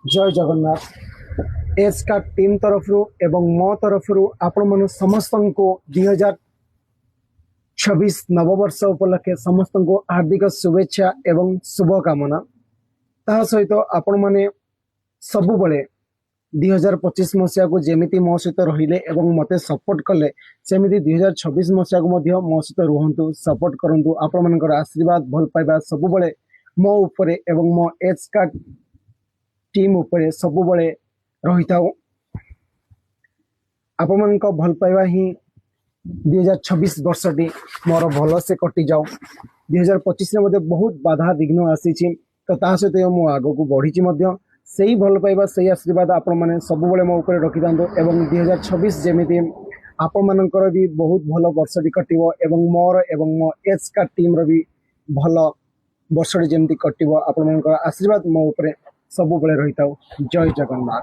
जय जगन्नाथ एस का टीम तरफ एवं मो तरफ आपण मन समस्त को 2026 नववर्ष उपलक्षे समस्त को हार्दिक शुभेच्छा एवं शुभकामना। ता सहित आपण मैंने सबु बळे 2025 मसीहा को जेमिति मो सहित रहिले एवं मते सपोर्ट कले सेमिति 2026 मसीहा को मध्य मो सहित रुहंतु सपोर्ट करंतु। आपण मनकर आशीर्वाद भल पाइबा सबु बळे मो उपरे एवं मो एच का टीम उपरे सबु बळे रहिताउ। आपण मनक भल पाइबा ही 2026 वर्षटी मोर भल से कटि जाऊ। 2025 में मध्य बहुत बाधा विघ्न आसी तो ता सहित मो आग को बढ़ी से भल पाइबा से आशीर्वाद आपण मैंने सब मो ऊपर रखी था एवं 2026 जमी आपण मानकर भी बहुत भल वर्षटी कटिबो एवं मोर एवं मो एच का टीम रो भी भल वर्षटी जमी कटिबो। आपण मानकर आशीर्वाद मो ऊपर सब रही था। जय जगन्नाथ।